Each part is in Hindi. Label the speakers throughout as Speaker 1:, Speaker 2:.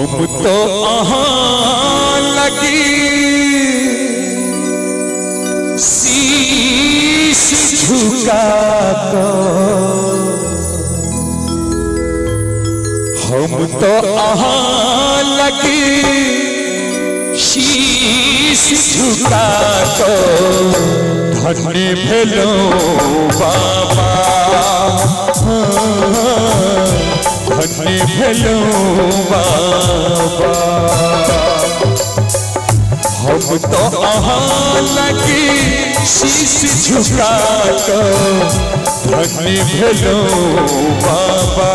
Speaker 1: हम तो अहाँ लगी शीश झुका कर, हम तो अहाँ लगी शीश झुका कर, धन्य भेलो बाबा, धन्य भेलो बाबा। हम तो अहाँ लगी शीश झुका कर, धन्य भेलो बाबा,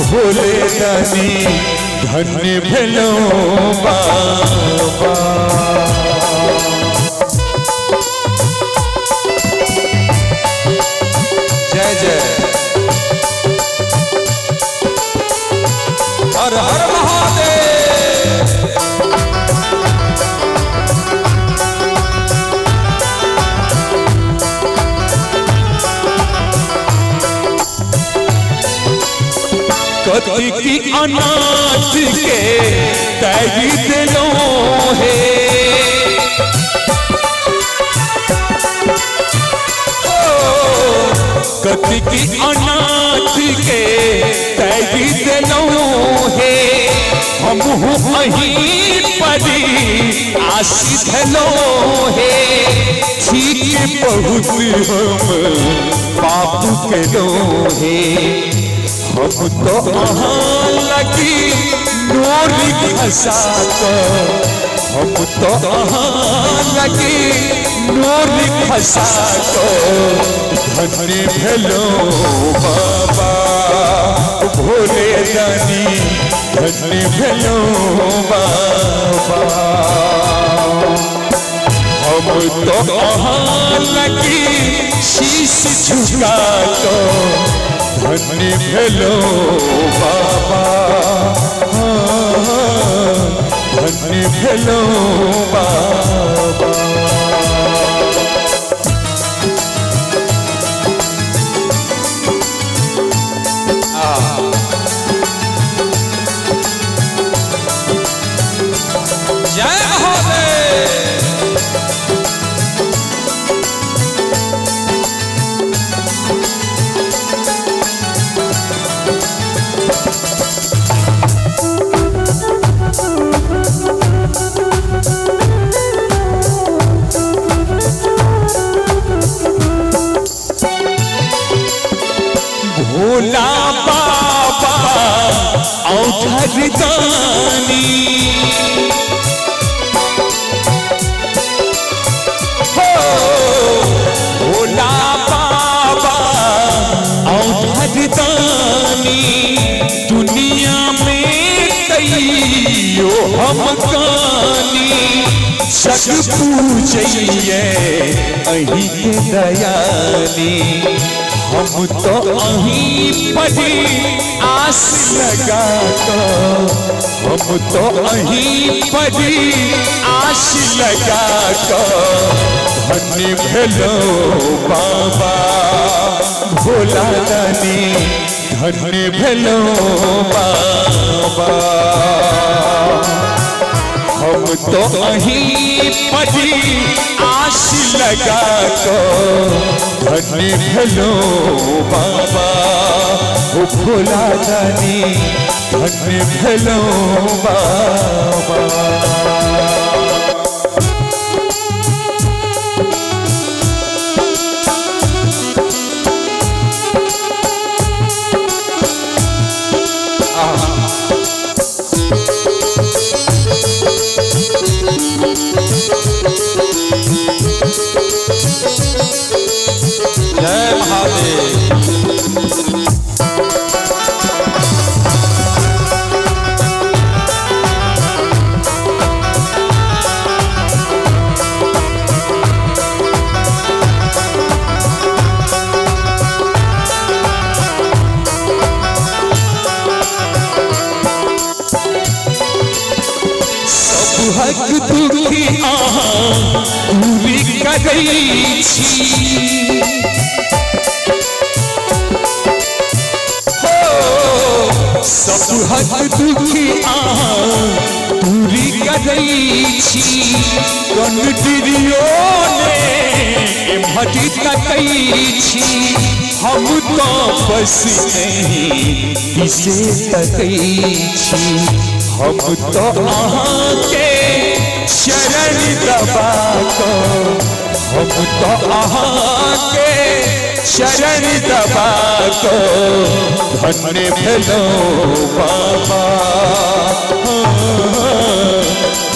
Speaker 1: भोले दानी धन्य भेलो बाबा। जय जय हर हर महादेव। कति की अनाथ के तैरी दिलो है, कति की अनाथ के तैरी दिलो है, हम अहीं परी आशी धलो है, ठीक बहुत हम पाप के लो है। हम तो अहाँ लगी नोरी खसा कर, हम तो अहाँ लगी नोरी खसा कर, धन्य भेलो बाबा, भोले दानी धन्य भेलो बाबा। हम तो अहाँ लगी शीश झुका कर, धन्य भेलो बाबा, धन्य भेलो बाबा। जय महादेव। भोला बाबा औघड़ दानी, हो भोला बाबा औघड़ दानी, दुनिया में तैयो हम कानी, जग पूजइए अहीं के दयानी। हम तो अहीं परी आस लगा कर, हम तो अहीं परी आस लगा कर, धन्य भेलो बाबा, भोला दानी धन्य भेलो बाबा। हम तो अहीं परी आस लगा कर, धन्य भेलो बाबा, भोला दानी धन्य भेलो बाबा। जय महादेव। हक दुखी अहाँ पूरी करै छी, हो सब हक दुखी पूरी करै छी कंडिरियो ने भजी तकै छी हम तो बस नहीं किसे तकै छी हम तो अहाँ के शरण दबा को हम तो अहाँ के शरण दबा को धन्य भेलो बाबा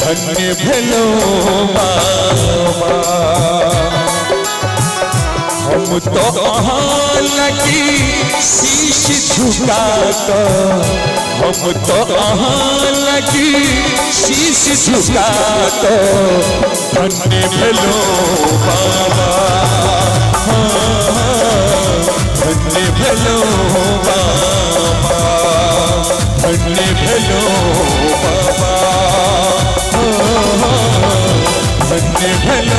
Speaker 1: धन्य भेलो बाबा हम तो अहाँ लगी शीश झुका कर हम तो अहाँ लगी शीश झुका कर धन्य भेलो बाबा धन्य भेलो बाबा धन्य भेलो बाबा धन्य भेलो